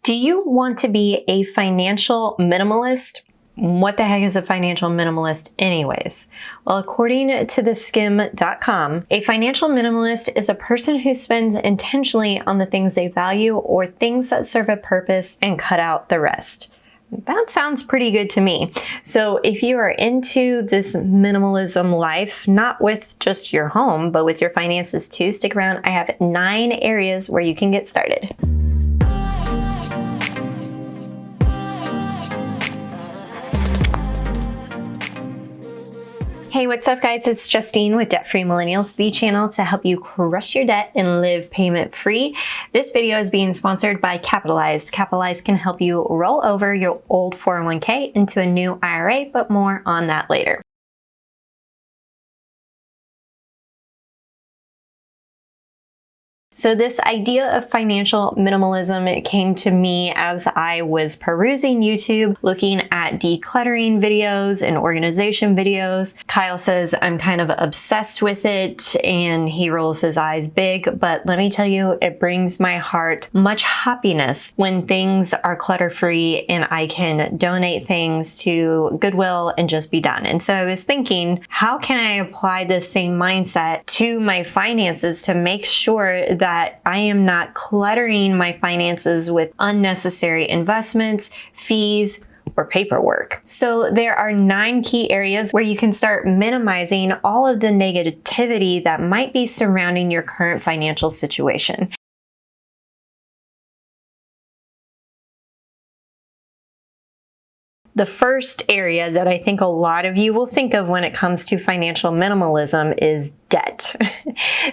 Do you want to be a financial minimalist? What the heck is a financial minimalist anyways? Well, according to theskim.com, a financial minimalist is a person who spends intentionally on the things they value or things that serve a purpose and cut out the rest. That sounds pretty good to me. So if you are into this minimalism life, not with just your home, but with your finances too, stick around. I have 9 areas where you can get started. Hey, what's up guys? It's Justine with Debt Free Millennials, the channel to help you crush your debt and live payment free. This video is being sponsored by Capitalize. Capitalize can help you roll over your old 401k into a new IRA, but more on that later. So this idea of financial minimalism, it came to me as I was perusing YouTube, looking at decluttering videos and organization videos. Kyle says I'm kind of obsessed with it and he rolls his eyes big, but let me tell you, it brings my heart much happiness when things are clutter-free and I can donate things to Goodwill and just be done. And so I was thinking, how can I apply this same mindset to my finances to make sure that I am not cluttering my finances with unnecessary investments, fees, or paperwork. So there are 9 key areas where you can start minimizing all of the negativity that might be surrounding your current financial situation. The first area that I think a lot of you will think of when it comes to financial minimalism is debt.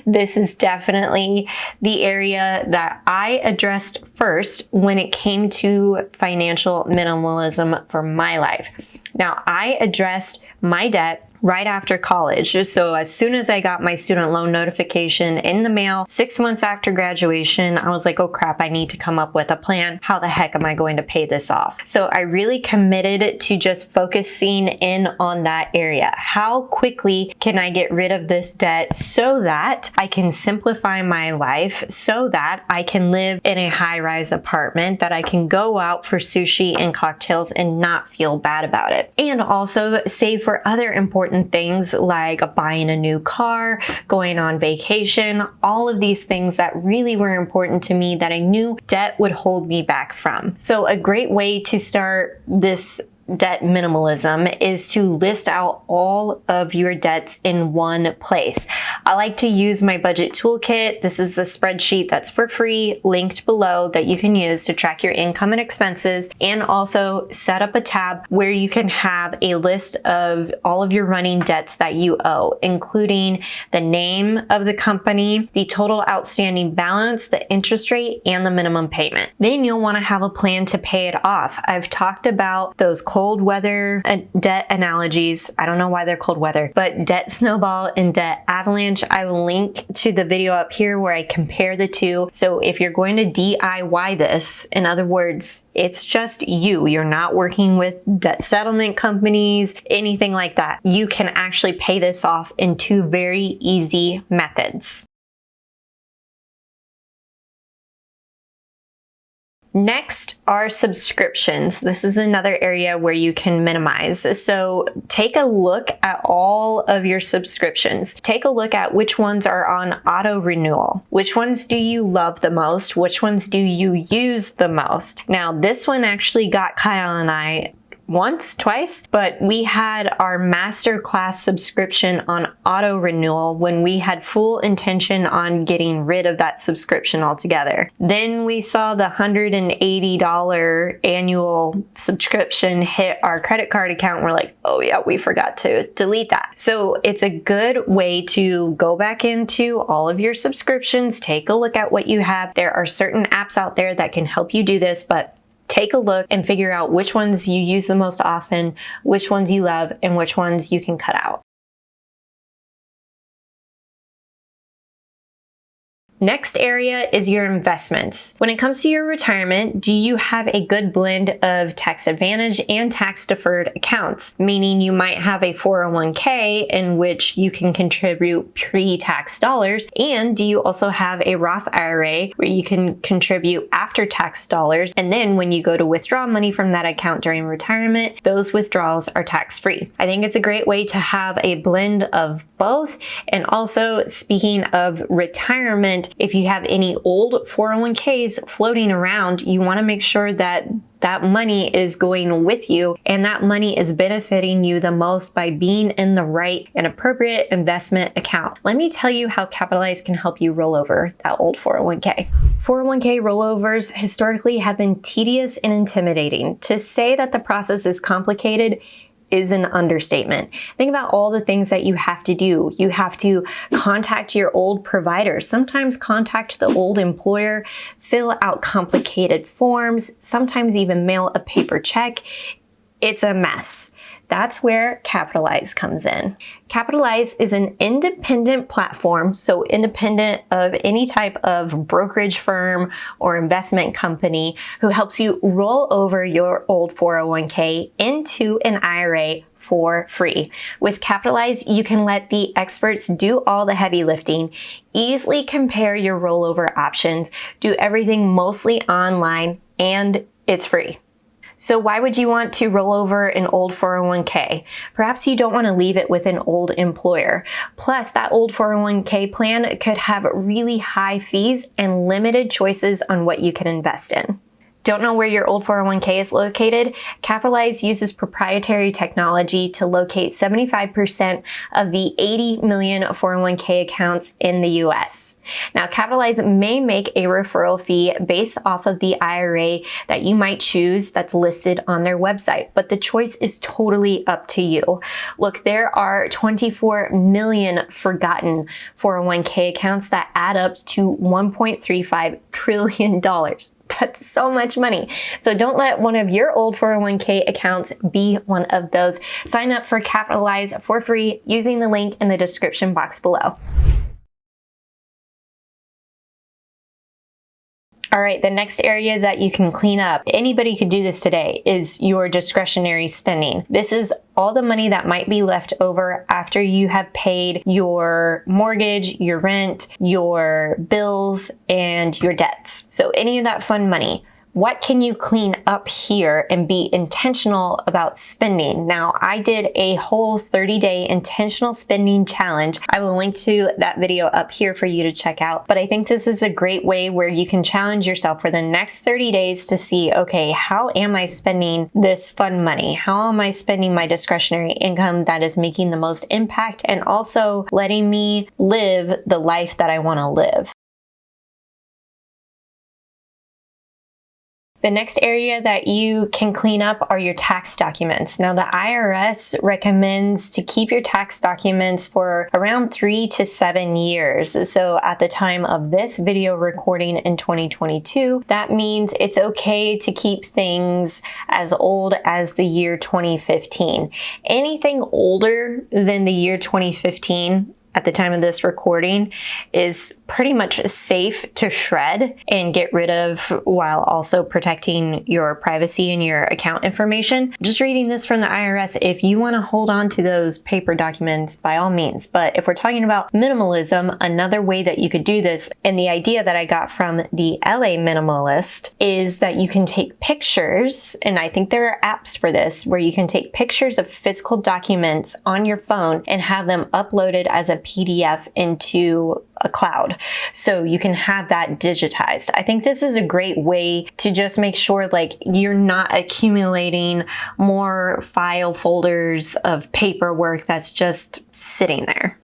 This is definitely the area that I addressed first when it came to financial minimalism for my life. Now, I addressed my debt right after college. So as soon as I got my student loan notification in the mail, 6 months after graduation, I was like, oh crap, I need to come up with a plan. How the heck am I going to pay this off? So I really committed to just focusing in on that area. How quickly can I get rid of this debt so that I can simplify my life, so that I can live in a high-rise apartment, that I can go out for sushi and cocktails and not feel bad about it. And also save for other important things like buying a new car, going on vacation, all of these things that really were important to me that I knew debt would hold me back from. So a great way to start this debt minimalism is to list out all of your debts in one place. I like to use my budget toolkit. This is the spreadsheet that's for free, linked below, that you can use to track your income and expenses, and also set up a tab where you can have a list of all of your running debts that you owe, including the name of the company, the total outstanding balance, the interest rate, and the minimum payment. Then you'll want to have a plan to pay it off. I've talked about those cold weather debt analogies. I don't know why they're cold weather, but debt snowball and debt avalanche. I will link to the video up here where I compare the two. So if you're going to DIY this, in other words, it's just you're not working with debt settlement companies, anything like that. You can actually pay this off in 2 very easy methods. Next are subscriptions. This is another area where you can minimize. So take a look at all of your subscriptions. Take a look at which ones are on auto renewal. Which ones do you love the most? Which ones do you use the most? Now, this one actually got Kyle and I twice, but we had our masterclass subscription on auto renewal when we had full intention on getting rid of that subscription altogether. Then we saw the $180 annual subscription hit our credit card account. We're like, oh yeah, we forgot to delete that. So it's a good way to go back into all of your subscriptions, take a look at what you have. There are certain apps out there that can help you do this, but take a look and figure out which ones you use the most often, which ones you love, and which ones you can cut out. Next area is your investments. When it comes to your retirement, do you have a good blend of tax advantage and tax deferred accounts? Meaning you might have a 401k in which you can contribute pre-tax dollars, and do you also have a Roth IRA where you can contribute after tax dollars, and then when you go to withdraw money from that account during retirement, those withdrawals are tax-free. I think it's a great way to have a blend of both. And also, speaking of retirement, if you have any old 401ks floating around, you want to make sure that that money is going with you and that money is benefiting you the most by being in the right and appropriate investment account. Let me tell you how Capitalize can help you roll over that old 401k. 401k rollovers historically have been tedious and intimidating. To say that the process is complicated is an understatement. Think about all the things that you have to do. You have to contact your old provider, sometimes contact the old employer, fill out complicated forms, sometimes even mail a paper check. It's a mess. That's where Capitalize comes in. Capitalize is an independent platform, so independent of any type of brokerage firm or investment company, who helps you roll over your old 401k into an IRA for free. With Capitalize, you can let the experts do all the heavy lifting, easily compare your rollover options, do everything mostly online, and it's free. So why would you want to roll over an old 401k? Perhaps you don't want to leave it with an old employer. Plus, that old 401k plan could have really high fees and limited choices on what you can invest in. Don't know where your old 401k is located? Capitalize uses proprietary technology to locate 75% of the 80 million 401k accounts in the US. Now, Capitalize may make a referral fee based off of the IRA that you might choose that's listed on their website, but the choice is totally up to you. Look, there are 24 million forgotten 401k accounts that add up to $1.35 trillion. That's so much money. So don't let one of your old 401k accounts be one of those. Sign up for Capitalize for free using the link in the description box below. All right, the next area that you can clean up, anybody could do this today, is your discretionary spending. This is all the money that might be left over after you have paid your mortgage, your rent, your bills, and your debts. So any of that fun money. What can you clean up here and be intentional about spending? Now, I did a whole 30-day intentional spending challenge. I will link to that video up here for you to check out. But I think this is a great way where you can challenge yourself for the next 30 days to see, okay, how am I spending this fun money? How am I spending my discretionary income that is making the most impact and also letting me live the life that I want to live? The next area that you can clean up are your tax documents. Now, the IRS recommends to keep your tax documents for around 3 to 7 years. So at the time of this video recording in 2022, that means it's okay to keep things as old as the year 2015. Anything older than the year 2015 at the time of this recording is pretty much safe to shred and get rid of while also protecting your privacy and your account information. Just reading this from the IRS, if you want to hold on to those paper documents, by all means. But if we're talking about minimalism, another way that you could do this, and the idea that I got from the LA Minimalist, is that you can take pictures, and I think there are apps for this, where you can take pictures of physical documents on your phone and have them uploaded as a PDF into a cloud. So you can have that digitized. I think this is a great way to just make sure like you're not accumulating more file folders of paperwork that's just sitting there.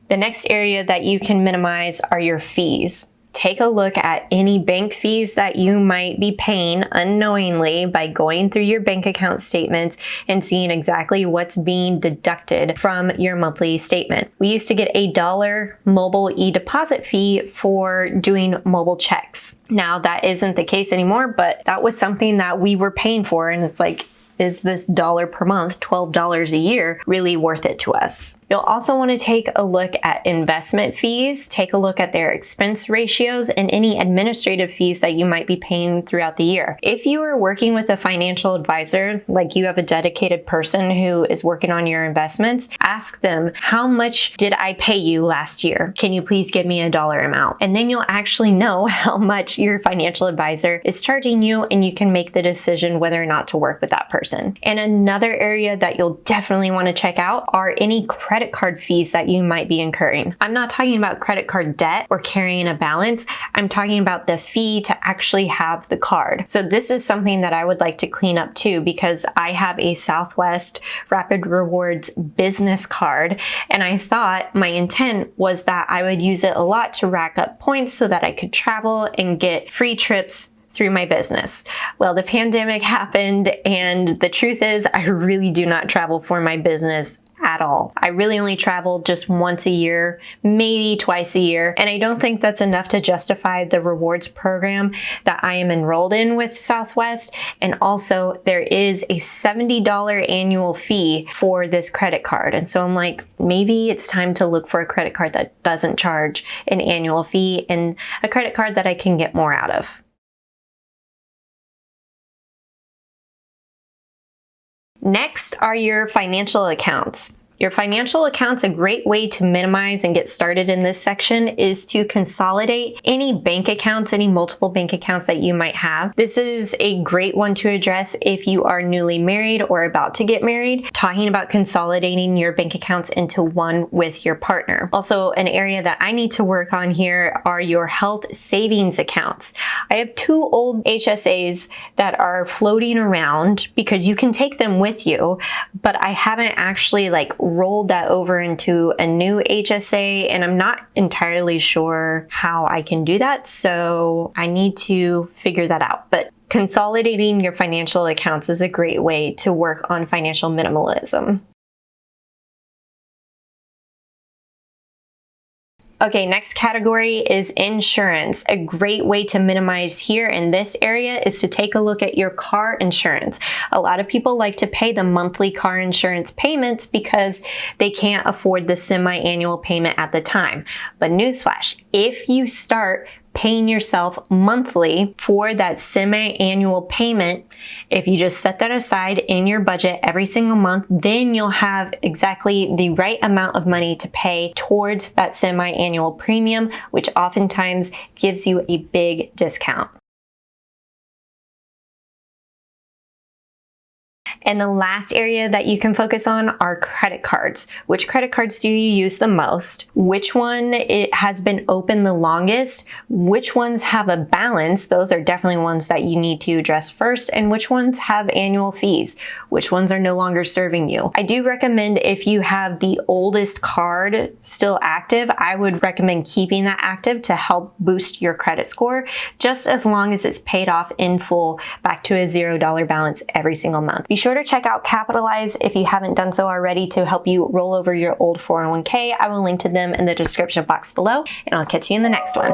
The next area that you can minimize are your fees. Take a look at any bank fees that you might be paying unknowingly by going through your bank account statements and seeing exactly what's being deducted from your monthly statement. We used to get a $1 mobile e-deposit fee for doing mobile checks. Now that isn't the case anymore, but that was something that we were paying for, and it's like, is this dollar per month, $12 a year, really worth it to us? You'll also want to take a look at investment fees, take a look at their expense ratios, and any administrative fees that you might be paying throughout the year. If you are working with a financial advisor, like you have a dedicated person who is working on your investments, ask them, how much did I pay you last year? Can you please give me a dollar amount? And then you'll actually know how much your financial advisor is charging you, and you can make the decision whether or not to work with that person. And another area that you'll definitely want to check out are any credit card fees that you might be incurring. I'm not talking about credit card debt or carrying a balance. I'm talking about the fee to actually have the card. So this is something that I would like to clean up too, because I have a Southwest Rapid Rewards business card, and I thought my intent was that I would use it a lot to rack up points so that I could travel and get free trips through my business. Well, the pandemic happened, and the truth is I really do not travel for my business at all. I really only travel just once a year, maybe twice a year, and I don't think that's enough to justify the rewards program that I am enrolled in with Southwest. And also there is a $70 annual fee for this credit card. And so I'm like, maybe it's time to look for a credit card that doesn't charge an annual fee and a credit card that I can get more out of. Next are your financial accounts. Your financial accounts, a great way to minimize and get started in this section is to consolidate any bank accounts, any multiple bank accounts that you might have. This is a great one to address if you are newly married or about to get married, talking about consolidating your bank accounts into one with your partner. Also, an area that I need to work on here are your health savings accounts. I have 2 old HSAs that are floating around because you can take them with you, but I haven't actually rolled that over into a new HSA, and I'm not entirely sure how I can do that, so I need to figure that out. But consolidating your financial accounts is a great way to work on financial minimalism. Okay, next category is insurance. A great way to minimize here in this area is to take a look at your car insurance. A lot of people like to pay the monthly car insurance payments because they can't afford the semi-annual payment at the time. But newsflash, if you start paying yourself monthly for that semi-annual payment, if you just set that aside in your budget every single month, then you'll have exactly the right amount of money to pay towards that semi-annual premium, which oftentimes gives you a big discount. And the last area that you can focus on are credit cards. Which credit cards do you use the most? Which one it has been open the longest? Which ones have a balance? Those are definitely ones that you need to address first. And which ones have annual fees? Which ones are no longer serving you? I do recommend, if you have the oldest card still active, I would recommend keeping that active to help boost your credit score, just as long as it's paid off in full back to a $0 balance every single month. Be sure to check out Capitalize if you haven't done so already to help you roll over your old 401k. I will link to them in the description box below, and I'll catch you in the next one.